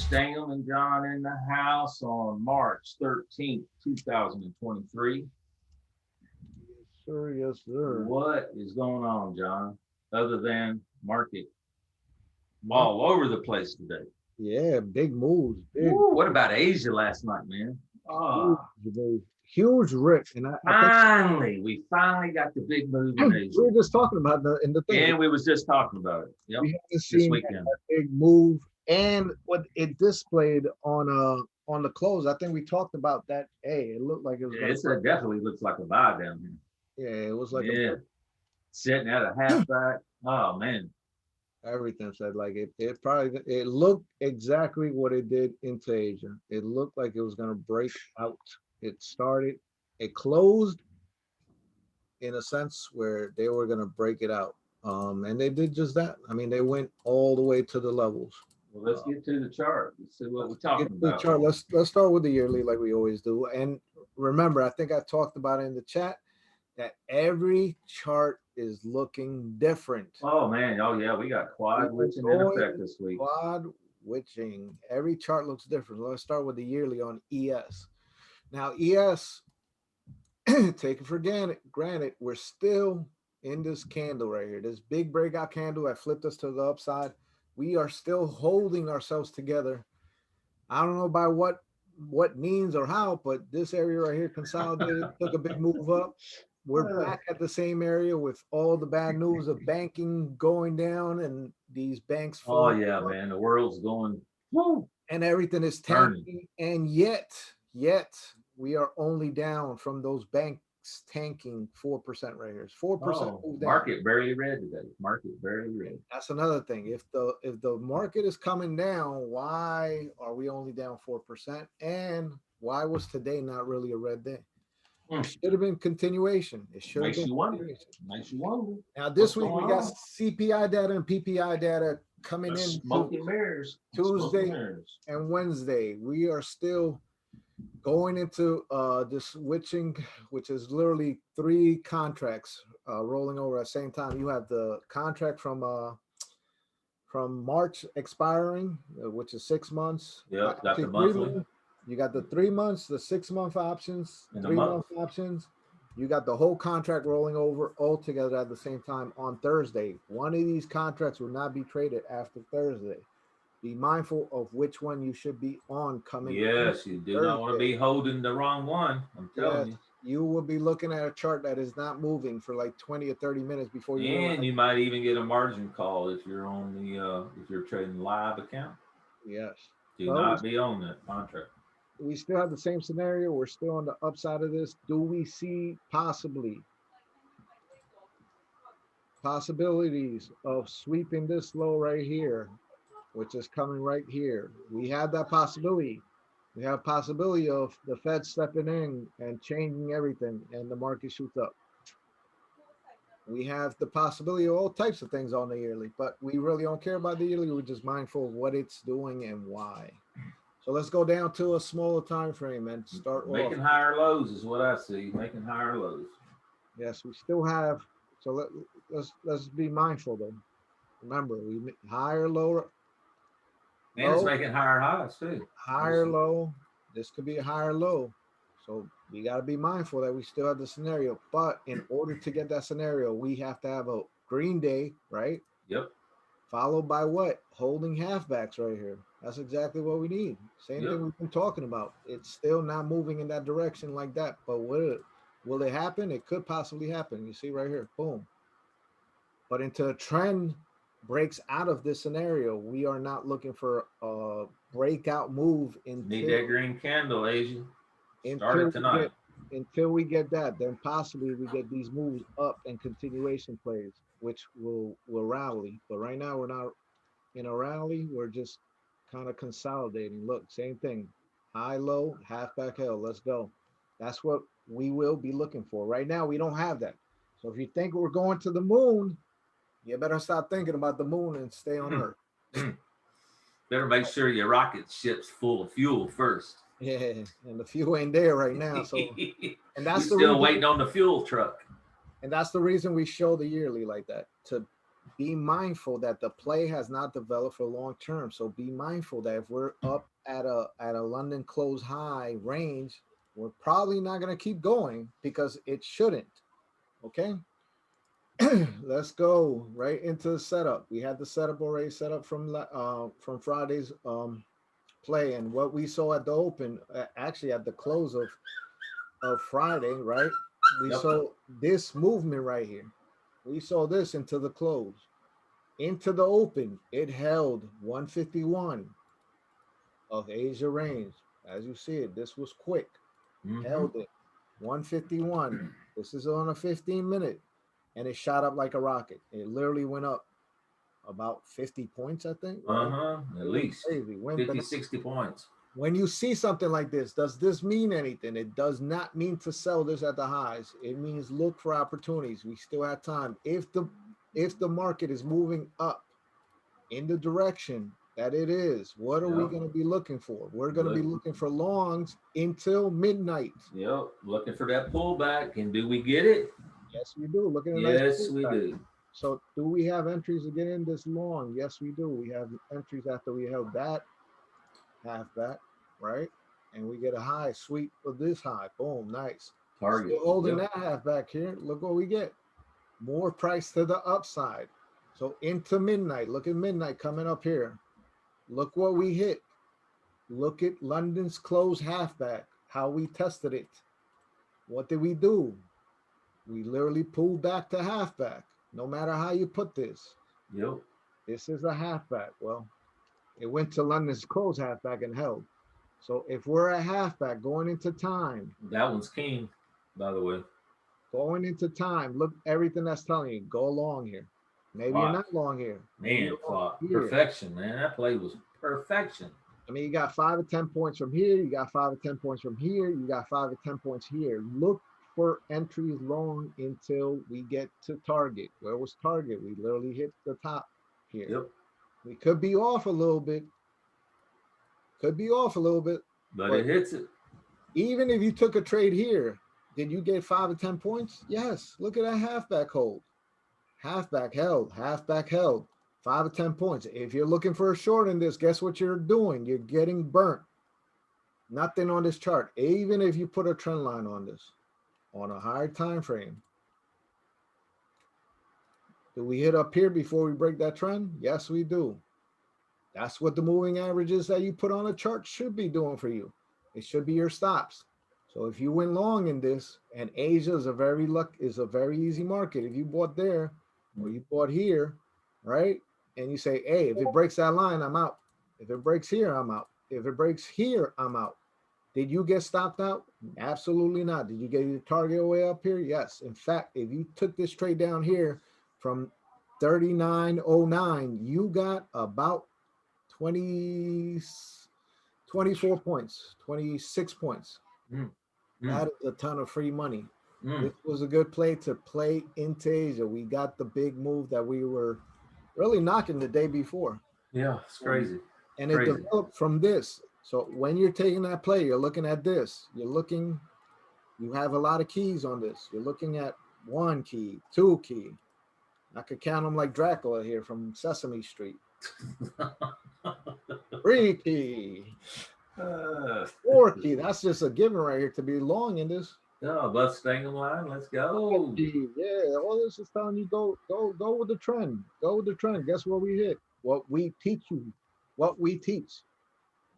Stangam and John in the house on March 13th, 2023. Yes, sir. Yes, sir. What is going on, John? Other than market Mark, all over the place today. yeah, big moves. Big, Woo, what about Asia last night, man? huge Ah, move. Huge rip. And I think we finally got the big move in we Asia. were just talking about in the thing. And we was just talking about it. Yep, We haven't this seen weekend. that big move and what it displayed on the close. I think we talked about that. Hey, it looked like it was Yeah, gonna it definitely looks like a buy down yeah, it was like here. a Yeah, sitting at a halfback. Oh man. everything said like it probably it looked exactly what it did into Asia. It looked like it was gonna break out. It started, it closed in a sense where they were gonna break it out. And they did just that. I mean, they went all the way to the levels. Well, let's get to the chart. Let's see what Let's we're get talking to the about. chart. Let's start with the yearly like we always do. And remember, I think I talked about it in the chat that every chart is looking different. Oh man, oh yeah, we got We quad are witching in effect going this week. quad witching. Every chart looks different. Let's start with the yearly on ES. Now, ES, take it for granted, we're still in this candle right here, this big breakout candle that flipped us to the upside. We are still holding ourselves together. I don't know by what means or how, but this area right here consolidated, took a big move up. We're back at the same area with all the bad news of banking going down and these banks Oh falling yeah, apart man, the world's going woo, and everything is turning. tanking. And yet we are only down from those banks tanking 4% right here. It's 4% Oh, move down. market barely red today. Market barely red. That's another thing. If the market is coming down, why are we only down 4%? And why was today not really a red day? It Hmm. should have been continuation. It should have Makes been you wonder. continuation. Makes you wonder. Now What's this week going we got on? CPI data and PPI data coming There's in smoke and mirrors. Smoke and Tuesday mirrors. and Wednesday. We are still going into this witching, which is literally three contracts rolling over at the same time. You have the contract from March expiring, which is 6 months. Yep, got Actually, the 3 months. monthly You got the 3 months, the 6 month options, in a 3 month month. options. You got the whole contract rolling over all together at the same time on Thursday. One of these contracts will not be traded after Thursday. Be mindful of which one you should be on coming into Yes, you do not want to Thursday. be holding the wrong one. I'm telling Yes, you. you will be looking at a chart that is not moving for like 20 or 30 minutes before you And realize, you might even get a margin call if you're on the if you're trading live account. yes. Do Well, not be on that contract. we still have the same scenario. We're still on the upside of this. Do we see possibilities of sweeping this low right here, which is coming right here? We have that possibility. We have possibility of the Fed stepping in and changing everything and the market shoots up. We have the possibility of all types of things on the yearly, but we really don't care about the yearly. We're just mindful of what it's doing and why. So let's go down to a smaller time frame and start off. Making higher lows is what I see. Making higher lows. Yes, we still have. So let's be mindful though. Remember, we higher, lower, And it's low, making higher highs too. higher, low. This could be a higher low. So we got to be mindful that we still have the scenario. But in order to get that scenario, we have to have a green day, right? Yep. Followed by what? Holding halfbacks right here. That's exactly what we need. Same Yep. thing we've been talking about. It's still not moving in that direction like that. But will it happen? It could possibly happen. You see right here, boom. But until a trend breaks out of this scenario, we are not looking for a breakout move Need that green candle, Asia. Start until it we tonight. get until we get that. Then possibly we get these moves up and continuation plays, which will rally. But right now we're not in a rally. We're just kind of consolidating. Look, same thing. High, low, half back hell. Let's go. That's what we will be looking for. Right now, we don't have that. So if you think we're going to the moon, you better stop thinking about the moon and stay on Mm, Earth. mm. Better make sure your rocket ship's full of fuel first. Yeah, and the fuel ain't there right now. So, and We that's the still reason. waiting on the fuel truck. And that's the reason we show the yearly like that to be mindful that the play has not developed for long term. So be mindful that if we're up at a London close high range, we're probably not going to keep going because it shouldn't. Okay. Let's go right into the setup. We had the setup already set up from Friday's play, and what we saw at the open, actually at the close of Friday, right? We saw this movement right here. We saw this into the close. Into the open, it held 151 of Asia range. As you see it, this was quick. Held it 151. This is on a 15-minute, and it shot up like a rocket. It literally went up about 50 points, I think. Right? At least crazy. 50, 60 points. When you see something like this, does this mean anything? It does not mean to sell this at the highs. It means look for opportunities. We still have time. If the market is moving up in the direction that it is, what are we going to be looking for? We're going to be looking for longs until midnight. Yep, looking for that pullback. And do we get it? Yes, we do. Looking at yes, we do. So do we have entries to get in this long? Yes, we do. We have entries after we held that half back, right? And we get a high sweep of this high. Boom, nice. Target. Still holding that half back here. Look what we get. More price to the upside. So into midnight. Look at midnight coming up here. Look what we hit. Look at London's close half back. How we tested it. What did we do? We literally pulled back to half back. No matter how you put this. Yep. This is a half back. Well, it went to London's close half back and held. So if we're a halfback going into time. That one's king, by the way. Going into time, look, everything that's telling you, go long here. Maybe you're not long here. Man, perfection, man. That play was perfection. I mean, you got 5 or 10 points from here. You got 5 or 10 points from here. You got 5 or 10 points here. Look for entries long until we get to target. Where was target? We literally hit the top here. Yep. We could be off a little bit. But it hits it. Even if you took a trade here, did you get 5 or 10 points? Yes. Look at that halfback hold. Halfback held. 5 or 10 points. If you're looking for a short in this, guess what you're doing? You're getting burnt. Nothing on this chart. Even if you put a trend line on this, on a higher time frame. Do we hit up here before we break that trend? Yes, we do. That's what the moving averages that you put on a chart should be doing for you. It should be your stops. So if you went long in this, and Asia is a very easy market. If you bought there or you bought here, right? And you say, hey, if it breaks that line, I'm out. If it breaks here, I'm out. If it breaks here, I'm out. Did you get stopped out? Absolutely not. Did you get your target way up here? Yes. In fact, if you took this trade down here from 39.09, you got about 24 points, 26 points. That is a ton of free money. This was a good play to play into Asia. We got the big move that we were really knocking the day before. Yeah, it's crazy. And it developed from this. So when you're taking that play, you're looking at this. You have a lot of keys on this. You're looking at 1 key, 2 key. I could count them like Dracula here from Sesame Street. 3 key. 4 key. That's just a given right here to be long in this. Oh, let's stay in line. Let's go. Yeah, all this is telling you go with the trend. Go with the trend. Guess what we hit? What we teach you. What we teach.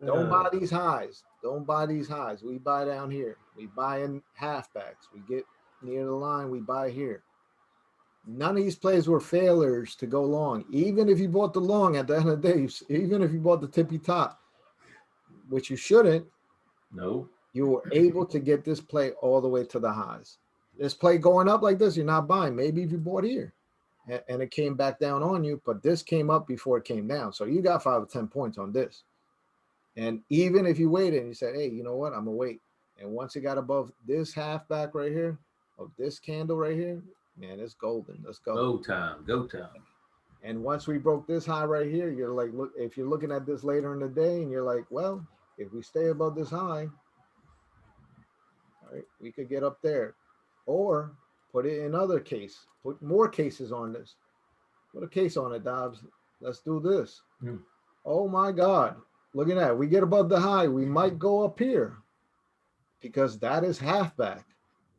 Don't buy these highs. Don't buy these highs. We buy down here. We buy in halfbacks. We get near the line. We buy here. None of these plays were failures to go long. Even if you bought the long at the end of the day, even if you bought the tippy top, which you shouldn't. No. You were able to get this play all the way to the highs. This play going up like this, you're not buying. Maybe if you bought here and it came back down on you, but this came up before it came down. So you got 5 or 10 points on this. And even if you waited and you said, hey, you know what? I'm going to wait. And once it got above this halfback right here, of this candle right here, man, it's golden. Let's go. Go time. Go time. And once we broke this high right here, you're like, look, if you're looking at this later in the day and you're like, well, if we stay above this high, all right, we could get up there. Or put it in other case, put more cases on this. Put a case on it, Dobbs. Let's do this. Hmm. Oh my God. Look at that. We get above the high. We might go up here because that is halfback.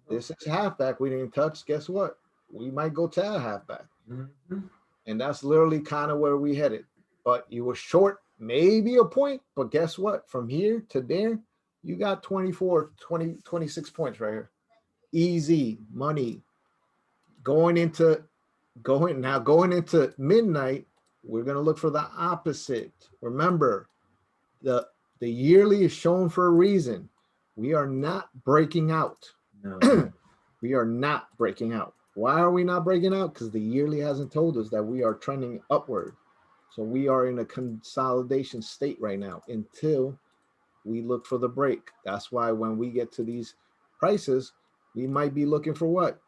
This is halfback. We didn't touch. Guess what? We might go to a halfback. Mhm. And that's literally kind of where we headed. But you were short maybe a point. But guess what? From here to there, you got 24, 20, 26 points right here. Easy money. Going into midnight, we're gonna look for the opposite. Remember, the yearly is shown for a reason. We are not breaking out. No. We are not breaking out. Why are we not breaking out? Because the yearly hasn't told us that we are trending upward. So we are in a consolidation state right now until we look for the break. That's why when we get to these prices, we might be looking for what?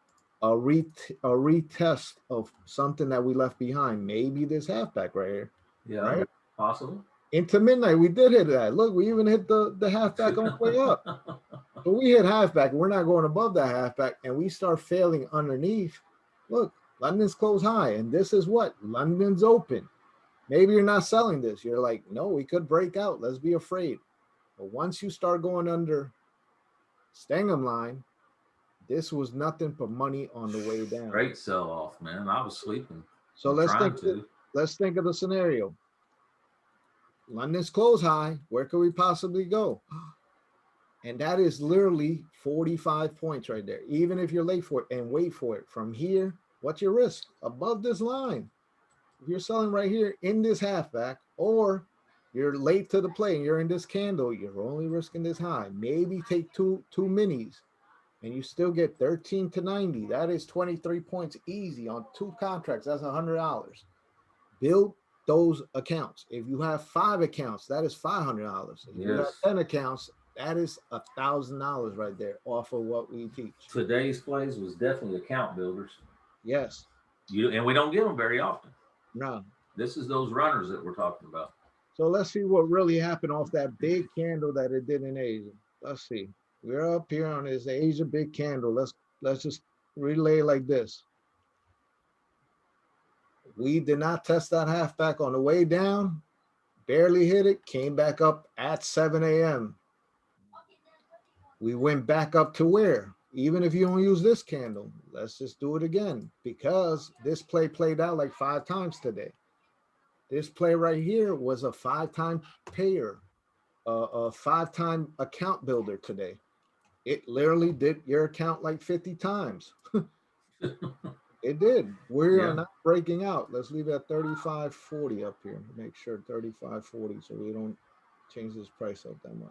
A retest of something that we left behind. Maybe this halfback right here. Yeah. Right? Possible. Into midnight, we did hit that. Look, we even hit the halfback on the way up. So we hit halfback. We're not going above that halfback, and we start failing underneath. Look, London's closed high, and this is what? London's open. Maybe you're not selling this. You're like, no, we could break out. Let's be afraid. But once you start going under Stangham line, this was nothing but money on the way down. Great sell off, man. I was sleeping. So let's think of the scenario. London's closed high. Where could we possibly go? And that is literally 45 points right there. Even if you're late for it, and wait for it. From here, what's your risk? Above this line. If you're selling right here in this halfback, or you're late to the play and you're in this candle, you're only risking this high. Maybe take two minis and you still get 13 to 90. That is 23 points easy on 2 contracts. That's $100. Build those accounts. If you have 5 accounts, that is $500. If you have 10 accounts, that is $1,000 right there off of what we teach. Today's plays was definitely account builders. Yes. And we don't get them very often. No. This is those runners that we're talking about. So let's see what really happened off that big candle that it did in Asia. Let's see. We're up here on this Asia big candle. Let's just relay like this. We did not test that halfback on the way down. Barely hit it. Came back up at 7 a.m. We went back up to where? Even if you don't use this candle, let's just do it again, because this play played out like 5 times today. This play right here was a 5-time payer, a 5-time account builder today. It literally did your account like 50 times. It did. We are not breaking out. Let's leave it at 35.40 up here. Make sure 35.40 so we don't change this price up that much.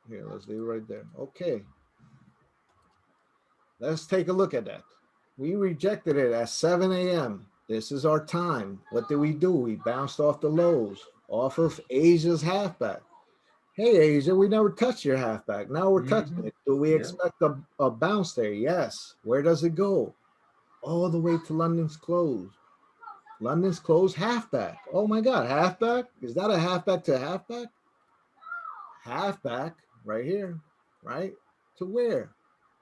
Here, let's leave it right there. Okay. Let's take a look at that. We rejected it at 7 a.m. This is our time. What did we do? We bounced off the lows, off of Asia's halfback. Hey, Asia, we never touched your halfback. Now we're touching it. Do we expect a bounce there? Yes. Where does it go? All the way to London's close. London's close halfback. Oh my God, halfback? Is that a halfback to halfback? Halfback right here, right? To where?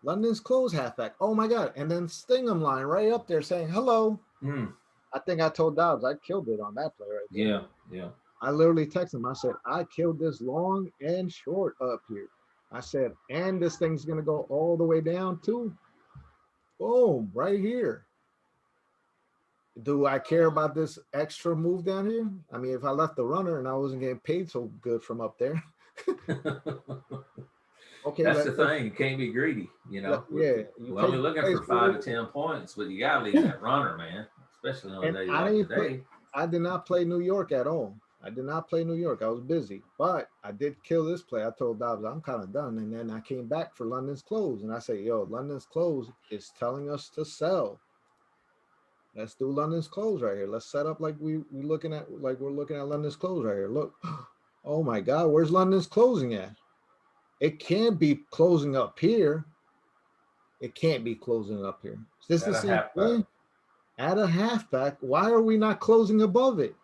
London's close halfback. Oh my God. And then Stingham line right up there saying hello. I think I told Dobbs I killed it on that play right there. Yeah. I literally texted him. I said, I killed this long and short up here. I said, and this thing's going to go all the way down to, boom, right here. Do I care about this extra move down here? I mean, if I left the runner and I wasn't getting paid so good from up there. Okay, that's the thing. You can't be greedy, you know. Yeah, we're only looking for 5 to 10 points, but you gotta leave that runner, man. Especially on a day like today. I did not play New York at all. I did not play New York. I was busy, but I did kill this play. I told Dobbs I'm kind of done, and then I came back for London's close, and I said, "Yo, London's close is telling us to sell. Let's do London's close right here. Let's set up like we're looking at London's close right here. Look, oh my God, where's London's closing at? It can't be closing up here. It can't be closing up here. Is this the same thing? At a halfback, why are we not closing above it?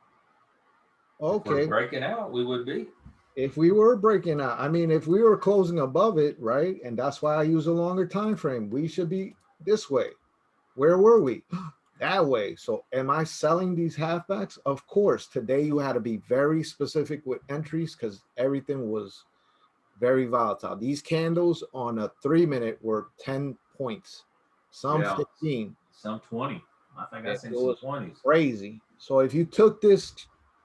Okay. If we're breaking out, we would be. If we were breaking out, I mean, if we were closing above it, right? And that's why I use a longer time frame. We should be this way. Where were we? that way. So am I selling these halfbacks? Of course. Today you had to be very specific with entries because everything was very volatile. These candles on a 3 minute were 10 points, some Yeah, 15. some 20. I think I It seen some was 20s. crazy. So if you took this,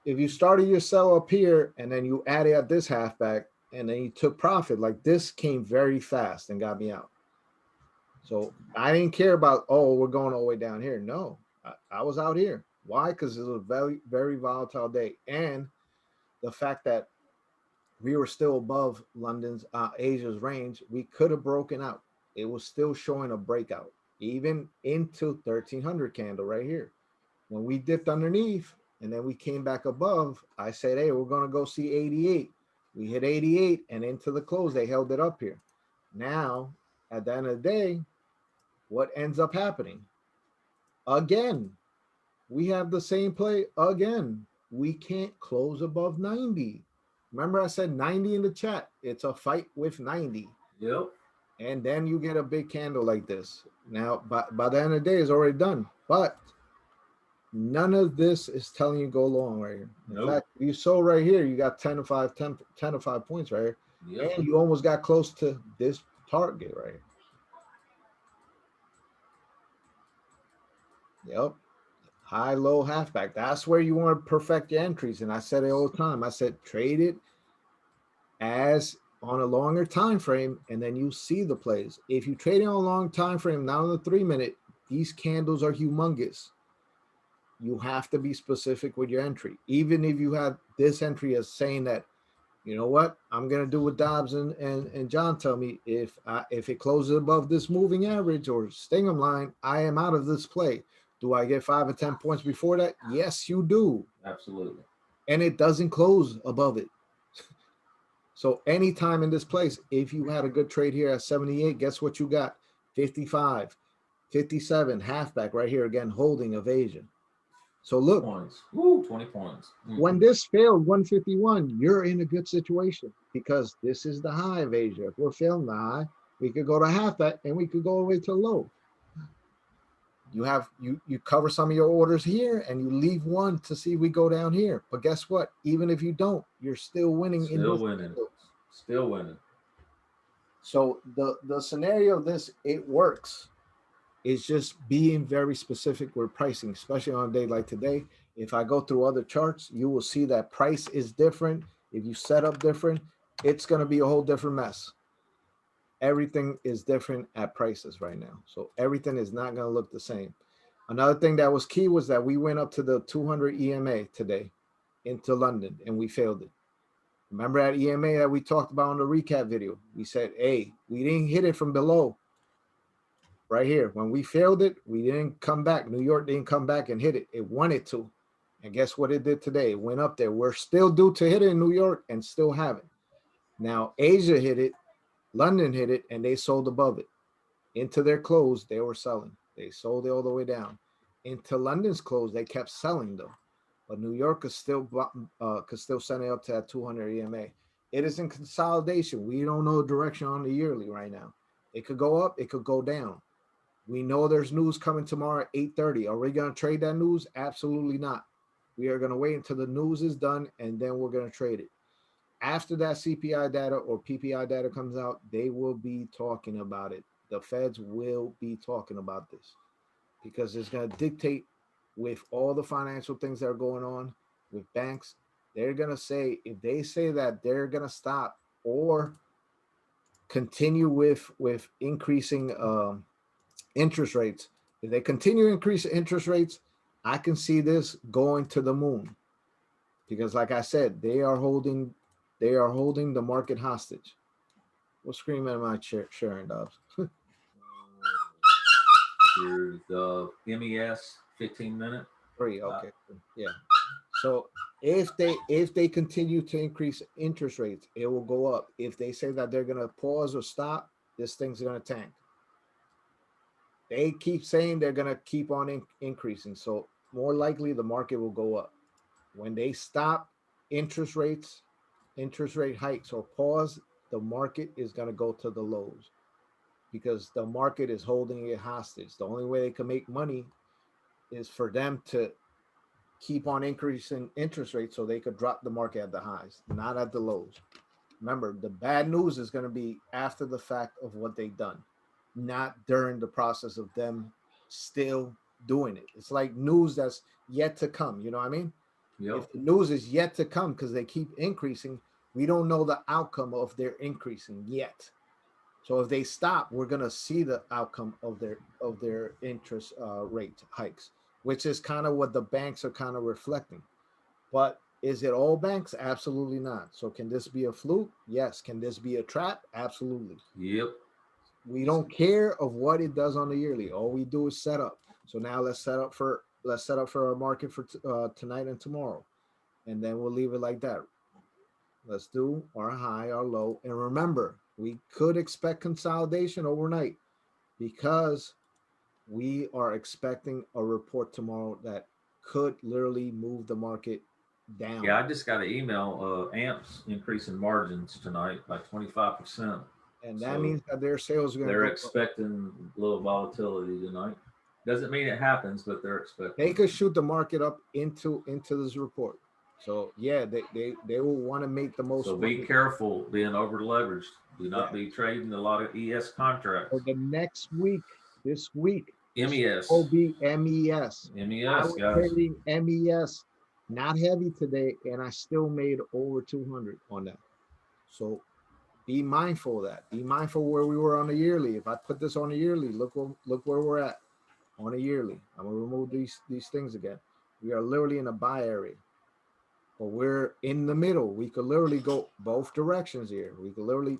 if you started your sell up here and then you added at this halfback and then you took profit, like this came very fast and got me out. So I didn't care about, oh, we're going all the way down here. No, I was out here. Why? Because it was a very, very volatile day. And the fact that we were still above London's, Asia's range, we could have broken out. It was still showing a breakout, even into 1300 candle right here. When we dipped underneath and then we came back above, I said, hey, we're going to go see 88. We hit 88 and into the close, they held it up here. Now, at the end of the day, what ends up happening? Again, we have the same play again. We can't close above 90. Remember, I said 90 in the chat. It's a fight with 90. Yep. And then you get a big candle like this. Now, by the end of the day, it's already done. But none of this is telling you go long right here. In Nope. fact, you saw right here, you got 10 to 5, 10 to 5 points right here. Yep. And you almost got close to this target right here. Yep. High, low, halfback. That's where you want to perfect your entries. And I said it all the time. I said trade it as on a longer time frame, and then you see the plays. If you trade it on a long time frame, not on the 3 minute, these candles are humongous. You have to be specific with your entry. Even if you have this entry as saying that, you know what, I'm gonna do what Dobbs and John tell me. If it closes above this moving average or Stingham line, I am out of this play. Do I get 5 or 10 points before that? Yes, you do. Absolutely. And it doesn't close above it. So anytime in this place, if you had a good trade here at 78, guess what you got? 55, 57, halfback right here again, holding of Asia. So look, Points. Woo, 20 points. when this failed 151, you're in a good situation because this is the high of Asia. If we're failing the high, we could go to halfback and we could go all the way to low. You cover some of your orders here and you leave one to see if we go down here. But guess what? Even if you don't, you're still winning. Still winning. Still winning. So the scenario of this, it works. It's just being very specific with pricing, especially on a day like today. If I go through other charts, you will see that price is different. If you set up different, it's going to be a whole different mess. Everything is different at prices right now. So everything is not going to look the same. Another thing that was key was that we went up to the 200 EMA today into London and we failed it. Remember that EMA that we talked about in the recap video? We said, hey, we didn't hit it from below. Right here, when we failed it, we didn't come back. New York didn't come back and hit it. It wanted to. And guess what it did today? It went up there. We're still due to hit it in New York and still haven't. Now, Asia hit it, London hit it, and they sold above it. Into their close, they were selling. They sold it all the way down. Into London's close, they kept selling though. But New York is still could still send it up to that 200 EMA. It is in consolidation. We don't know direction on the yearly right now. It could go up, it could go down. We know there's news coming tomorrow at 8:30. Are we going to trade that news? Absolutely not. We are going to wait until the news is done and then we're going to trade it. After that CPI data or PPI data comes out, they will be talking about it. The feds will be talking about this because it's going to dictate with all the financial things that are going on with banks. They're going to say, if they say that they're going to stop or continue with increasing interest rates, if they continue to increase interest rates, I can see this going to the moon because, like I said, they are holding the market hostage. What screen am I sharing, Dobbs? Here's the MES 15-minute. 3. Okay. Yeah. So if they continue to increase interest rates, it will go up. If they say that they're gonna pause or stop, this thing's gonna tank. They keep saying they're gonna keep on increasing, so more likely the market will go up. When they stop interest rate hikes or pause, the market is gonna go to the lows because the market is holding it hostage. The only way they can make money is for them to keep on increasing interest rates so they could drop the market at the highs, not at the lows. Remember, the bad news is going to be after the fact of what they've done, not during the process of them still doing it. It's like news that's yet to come. You know what I mean? Yep. If the news is yet to come because they keep increasing, we don't know the outcome of their increasing yet. So if they stop, we're going to see the outcome of their interest rate hikes, which is kind of what the banks are kind of reflecting. But is it all banks? Absolutely not. So can this be a fluke? Yes. Can this be a trap? Absolutely. Yep. We don't care of what it does on the yearly. All we do is set up. So now let's set up for our market for tonight and tomorrow, and then we'll leave it like that. Let's do our high, our low, and remember, we could expect consolidation overnight because we are expecting a report tomorrow that could literally move the market down. Yeah, I just got an email. Amps increasing margins tonight by 25%. And that means that their sales are going to they're expecting a little volatility tonight. Doesn't mean it happens, but they're expecting. They could shoot the market up into this report. So yeah, they will want to make the most. So be careful being over leveraged. Do not be trading a lot of ES contracts. For the next week, this week, MES. will be MES. MES, guys. Trading MES, not heavy today, and I still made over 200 on that. So be mindful of that. Be mindful where we were on a yearly. If I put this on a yearly, look where we're at on a yearly. I'm gonna remove these things again. We are literally in a buy area, but we're in the middle. We could literally go both directions here. We could literally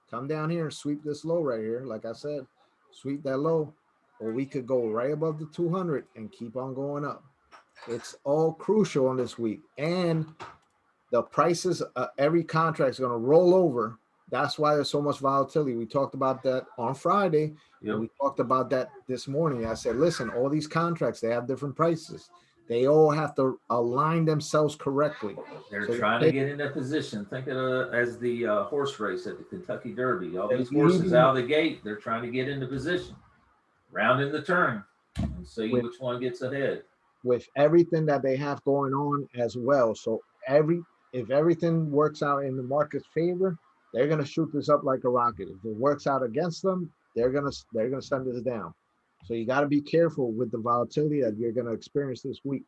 come down here and sweep this low right here. Like I said, sweep that low, or we could go right above the 200 and keep on going up. It's all crucial on this week, and the prices, every contract is going to roll over. That's why there's so much volatility. We talked about that on Friday. Yep. We talked about that this morning. I said, listen, all these contracts, they have different prices. They all have to align themselves correctly. They're trying to get in a position. Think of it as the horse race at the Kentucky Derby. All these horses out of the gate, they're trying to get into position, rounding the turn, and see which one gets ahead. With everything that they have going on as well. So if everything works out in the market's favor, they're gonna shoot this up like a rocket. If it works out against them, they're gonna send this down. So you got to be careful with the volatility that you're going to experience this week.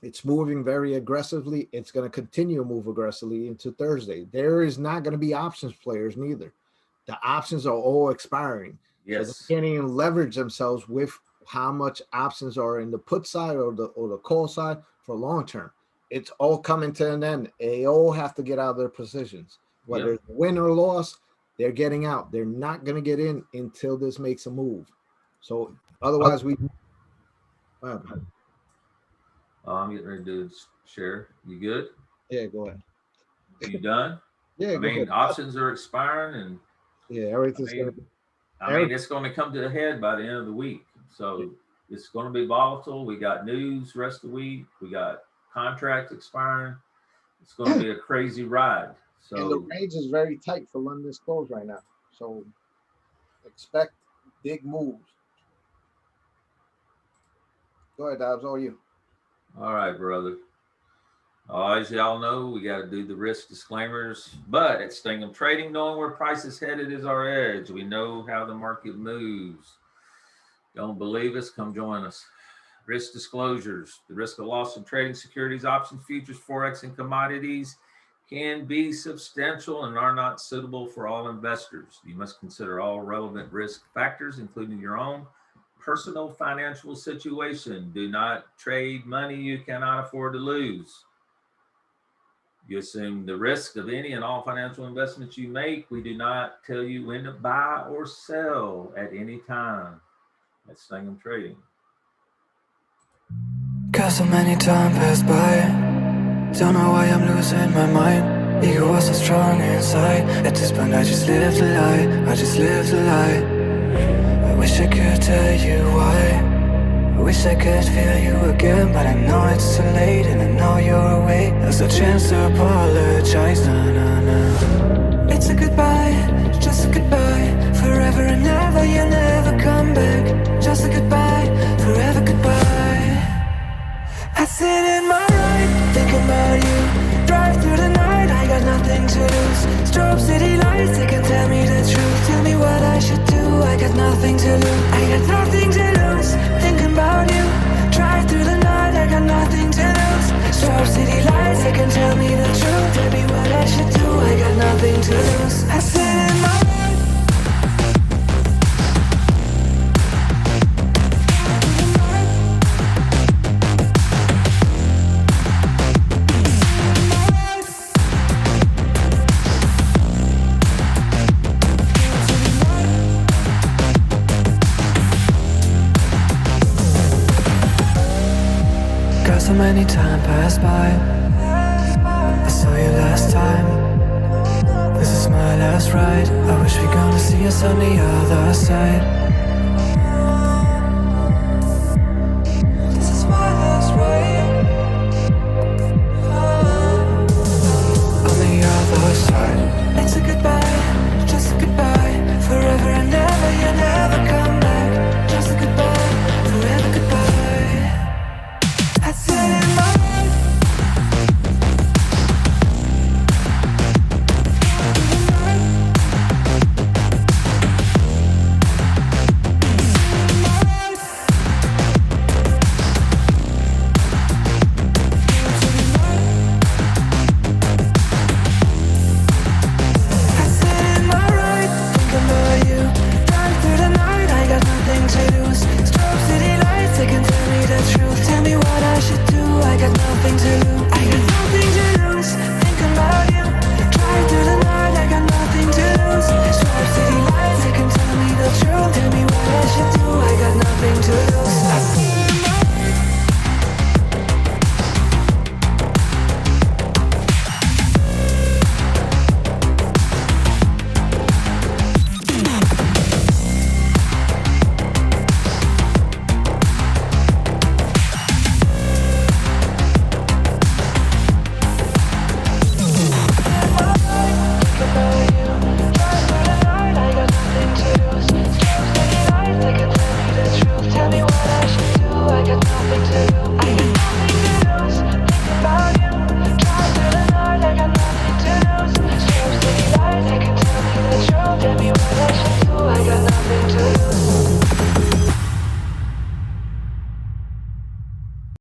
It's moving very aggressively. It's going to continue to move aggressively into Thursday. There is not going to be options players neither. The options are all expiring. Yes. So they can't even leverage themselves with how much options are in the put side or the call side for long term. It's all coming to an end. They all have to get out of their positions. Whether it's win or loss, they're getting out. They're not going to get in until this makes a move. So otherwise, I'm getting ready to share. You good? Yeah, go ahead. You done? Yeah, I mean, options are expiring, and everything's it's going to come to a head by the end of the week. So it's going to be volatile. We got news rest of the week. We got contracts expiring. It's going to be a crazy ride. So and the range is very tight for London's close right now. So expect big moves. Go ahead, Dobbs. All you. All right, brother. As y'all know, we got to do the risk disclaimers. But at Stingham Trading, knowing where price is headed is our edge. We know how the market moves. Don't believe us? Come join us. Risk disclosures. The risk of loss in trading securities, options, futures, forex, and commodities can be substantial and are not suitable for all investors. You must consider all relevant risk factors, including your own personal financial situation. Do not trade money you cannot afford to lose. You assume the risk of any and all financial investments you make. We do not tell you when to buy or sell at any time. That's Stingham Trading. Cause so many time passed by. Don't know why I'm losing my mind. Ego was so strong inside. At this point I just lived a lie. I just lived a lie. I wish I could tell you why. I wish I could feel you again, but I know it's too late, and I know you're away. There's a chance to apologize, nah, nah, nah. It's a goodbye, just a goodbye. Forever and ever, you never come back. Just a goodbye, forever goodbye. nothing to lose. I got nothing to lose. Thinking about you. Drive through the night, I got nothing to lose. Sharp city lights, they can tell me the truth. Tell me what I should do, I got nothing to lose. I sit in my mind. Got so many time passed by. I saw you last time. This is my last ride. I wish we're gonna see us on the other side.